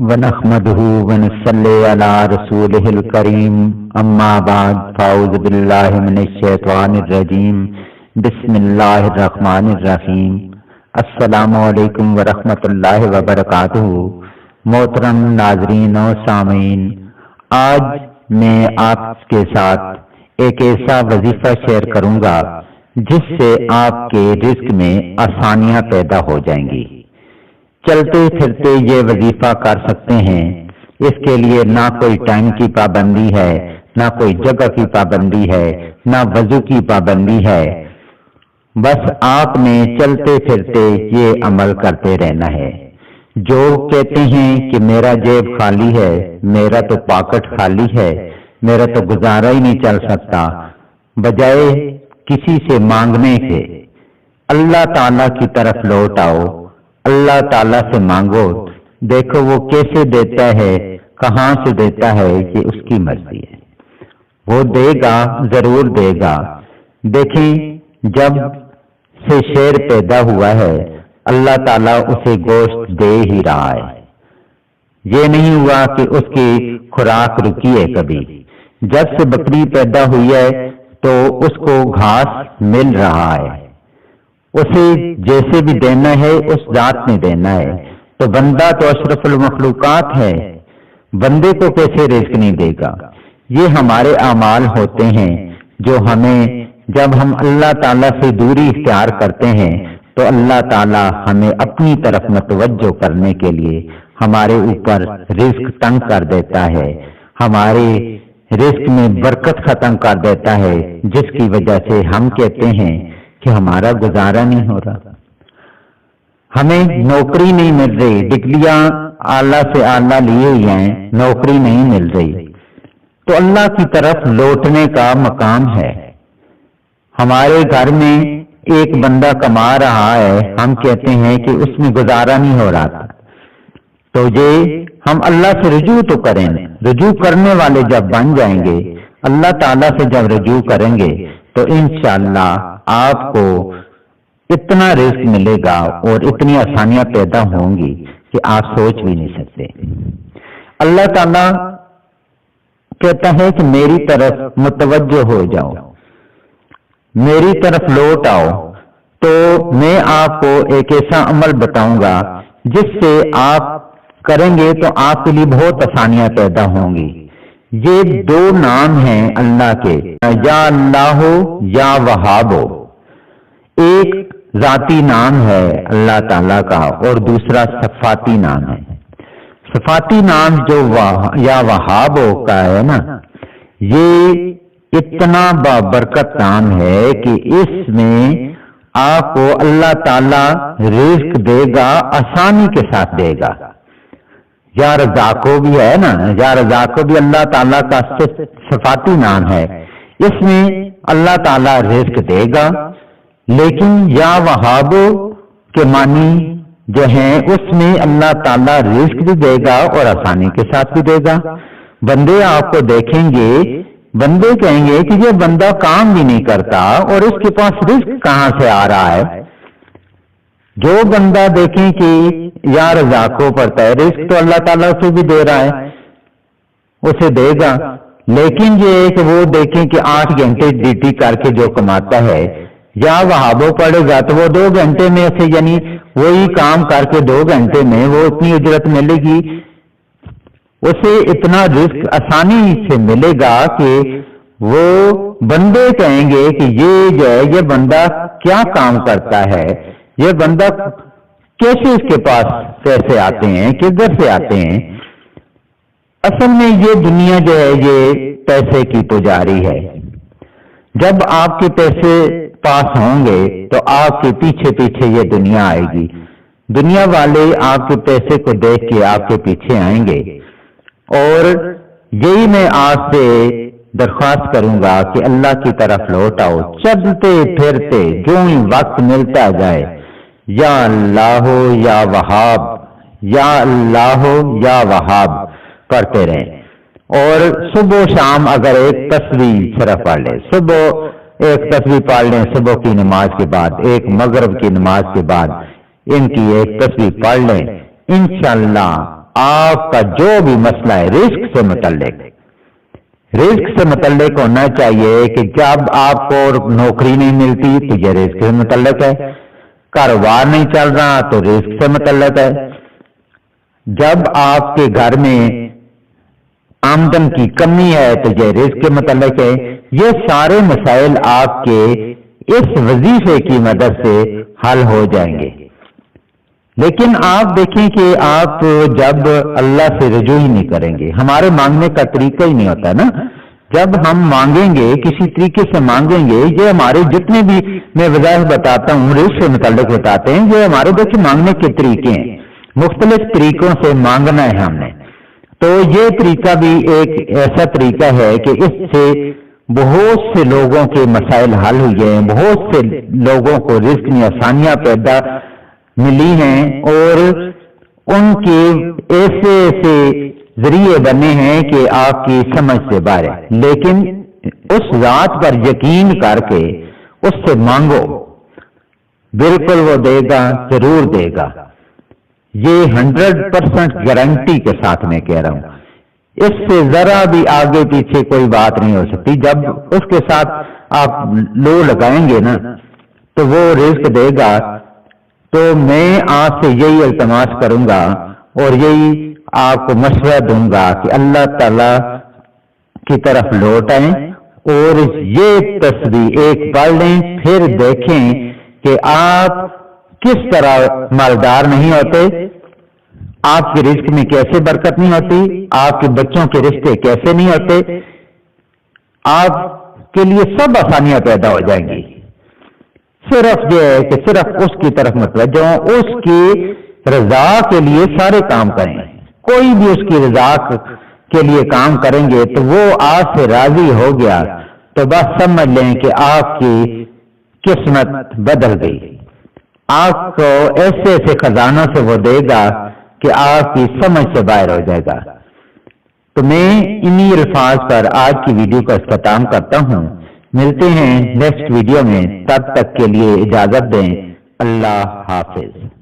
ونحمده ونصلي على رسوله الكريم اما بعد فاعوذ بالله من الشیطان الرجیم بسم اللہ الرحمن الرحیم السلام علیکم ورحمۃ اللہ وبرکاتہ۔ محترم ناظرین و سامعین، آج میں آپ کے ساتھ ایک ایسا وظیفہ شیئر کروں گا جس سے آپ کے رزق میں آسانیاں پیدا ہو جائیں گی۔ چلتے پھرتے یہ وظیفہ کر سکتے ہیں، اس کے لیے نہ کوئی ٹائم کی پابندی ہے، نہ کوئی جگہ کی پابندی ہے، نہ وضو کی پابندی ہے۔ بس آپ نے چلتے پھرتے یہ عمل کرتے رہنا ہے۔ جو کہتے ہیں کہ میرا جیب خالی ہے، میرا تو پاکٹ خالی ہے، میرا تو گزارا ہی نہیں چل سکتا، بجائے کسی سے مانگنے کے اللہ تعالی کی طرف لوٹ آؤ، اللہ تعالیٰ سے مانگو، دیکھو وہ کیسے دیتا ہے، کہاں سے دیتا ہے، یہ اس کی مرضی ہے، وہ دے گا، ضرور دے گا۔ دیکھیں، جب سے شیر پیدا ہوا ہے اللہ تعالیٰ اسے گوشت دے ہی رہا ہے، یہ نہیں ہوا کہ اس کی خوراک رکی ہے کبھی۔ جب سے بکری پیدا ہوئی ہے تو اس کو گھاس مل رہا ہے، اسے جیسے بھی دینا ہے اس ذات نے دینا ہے۔ تو بندہ تو اشرف المخلوقات ہے، بندے کو کیسے رزق نہیں دے گا؟ یہ ہمارے اعمال ہوتے ہیں جو ہمیں، جب ہم اللہ تعالیٰ سے دوری اختیار کرتے ہیں تو اللہ تعالیٰ ہمیں اپنی طرف متوجہ کرنے کے لیے ہمارے اوپر رزق تنگ کر دیتا ہے، ہمارے رزق میں برکت ختم کر دیتا ہے، جس کی وجہ سے ہم کہتے ہیں کہ ہمارا گزارا نہیں ہو رہا، ہمیں نوکری نہیں مل رہی، ڈگریاں اعلیٰ سے اعلیٰ لیے ہوئی ہیں، نوکری نہیں مل رہی۔ تو اللہ کی طرف لوٹنے کا مقام ہے۔ ہمارے گھر میں ایک بندہ کما رہا ہے، ہم کہتے ہیں کہ اس میں گزارا نہیں ہو رہا تھا، تو یہ ہم اللہ سے رجوع تو کریں، رجوع کرنے والے جب بن جائیں گے، اللہ تعالیٰ سے جب رجوع کریں گے تو انشاءاللہ آپ کو اتنا رزق ملے گا اور اتنی آسانیاں پیدا ہوں گی کہ آپ سوچ بھی نہیں سکتے۔ اللہ تعالیٰ کہتا ہے کہ میری طرف متوجہ ہو جاؤ، میری طرف لوٹ آؤ، تو میں آپ کو ایک ایسا عمل بتاؤں گا جس سے آپ کریں گے تو آپ کے لیے بہت آسانیاں پیدا ہوں گی۔ یہ دو نام ہیں اللہ کے، یا اللہ یا وہاب۔ ایک ذاتی نام ہے اللہ تعالیٰ کا اور دوسرا صفاتی نام ہے۔ صفاتی نام جو یا وہاب کا ہے نا، یہ اتنا بابرکت نام ہے کہ اس میں آپ کو اللہ تعالیٰ رزق دے گا، آسانی کے ساتھ دے گا۔ یا رزاقو بھی ہے نا، یا رزاقو بھی اللہ تعالیٰ کا صفاتی نام ہے، اس میں اللہ تعالیٰ رزق دے گا، لیکن یا وہاب کے معنی جو ہیں اس میں اللہ تعالیٰ رزق بھی دے گا اور آسانی کے ساتھ بھی دے گا۔ بندے آپ کو دیکھیں گے، بندے کہیں گے کہ یہ بندہ کام بھی نہیں کرتا اور اس کے پاس رزق کہاں سے آ رہا ہے؟ جو بندہ دیکھیں کہ یا رزاقو پڑتا ہے، رزق تو اللہ تعالیٰ سے بھی دے رہا ہے، اسے دے گا، لیکن یہ کہ وہ دیکھیں کہ 8 گھنٹے ڈیوٹی کر کے جو کماتا ہے، یا وہابو پڑے گا تو وہ 2 گھنٹے میں سے، یعنی وہی کام کر کے 2 گھنٹے میں وہ اتنی اجرت ملے گی، اسے اتنا رزق آسانی سے ملے گا کہ وہ بندے کہیں گے کہ یہ جو ہے یہ بندہ کیا کام کرتا ہے، یہ بندہ کیسے اس کے پاس پیسے آتے ہیں، کدھر سے آتے ہیں؟ اصل میں یہ دنیا جو ہے یہ پیسے کی پجاری ہے۔ جب آپ کے پیسے پاس ہوں گے تو آپ کے پیچھے پیچھے یہ دنیا آئے گی، دنیا والے آپ کے پیسے کو دیکھ کے آپ کے پیچھے آئیں گے۔ اور یہی میں آپ سے درخواست کروں گا کہ اللہ کی طرف لوٹ آؤ، چلتے پھرتے جو ہی وقت ملتا جائے یا اللہ یا وہاب، یا اللہ یا وہاب پڑھتے رہیں، اور صبح و شام اگر ایک تسبیح صرف پڑھ لیں، صبح ایک تسبیح پڑھ لیں، صبح کی نماز کے بعد، ایک مغرب کی نماز کے بعد ان کی ایک تسبیح پڑھ لیں، انشاءاللہ آپ کا جو بھی مسئلہ ہے رزق سے متعلق ہونا چاہیے کہ جب آپ کو نوکری نہیں ملتی تو یہ رزق سے متعلق ہے، کاروبار نہیں چل رہا تو رزق سے متعلق ہے، جب آپ کے گھر میں آمدن کی کمی ہے تو یہ رزق کے متعلق ہے۔ یہ سارے مسائل آپ کے اس وظیفے کی مدد سے حل ہو جائیں گے۔ لیکن آپ دیکھیں کہ آپ جب اللہ سے رجوع ہی نہیں کریں گے، ہمارے مانگنے کا طریقہ ہی نہیں ہوتا نا، جب ہم مانگیں گے کسی طریقے سے مانگیں گے، یہ ہمارے جتنے بھی میں وظائف بتاتا ہوں رزق سے متعلق بتاتے ہیں، یہ ہمارے دیکھیں مانگنے کے طریقے ہیں، مختلف طریقوں سے مانگنا ہے ہم نے۔ تو یہ طریقہ بھی ایک ایسا طریقہ ہے کہ اس سے بہت سے لوگوں کے مسائل حل ہوئے ہیں، بہت سے لوگوں کو رزق میں آسانیاں پیدا ملی ہیں، اور ان کے ایسے ایسے ذریعے بنے ہیں کہ آپ کی سمجھ سے باہر ہے۔ لیکن اس ذات پر یقین کر کے اس سے مانگو، بالکل وہ دے گا، ضرور دے گا، یہ 100% گارنٹی کے ساتھ میں کہہ رہا ہوں۔ اس سے ذرا بھی آگے پیچھے کوئی بات نہیں ہو سکتی۔ جب اس کے ساتھ آپ لو لگائیں گے نا تو وہ رزق دے گا۔ تو میں آپ سے یہی التماس کروں گا اور یہی آپ کو مشورہ دوں گا کہ اللہ تعالی کی طرف لوٹ آئیں اور یہ تصویر ایک پڑھ لیں، پھر دیکھیں کہ آپ کس طرح مالدار نہیں ہوتے، آپ کے رزق میں کیسے برکت نہیں ہوتی، آپ کے بچوں کے رشتے کیسے نہیں ہوتے، آپ کے لیے سب آسانیاں پیدا ہو جائیں گی۔ صرف یہ ہے کہ صرف اس کی طرف متوجہ ہوں، اس کی رضا کے لیے سارے کام کریں۔ کوئی بھی اس کی رضا کے لیے کام کریں گے تو وہ آپ سے راضی ہو گیا تو بس سمجھ لیں کہ آپ کی قسمت بدل گئی۔ آپ کو ایسے ایسے خزانوں سے وہ دے گا کہ آپ کی سمجھ سے باہر ہو جائے گا۔ تو میں انہی الفاظ پر آج کی ویڈیو کا اختتام کرتا ہوں۔ ملتے ہیں نیکسٹ ویڈیو میں، تب تک کے لیے اجازت دیں۔ اللہ حافظ۔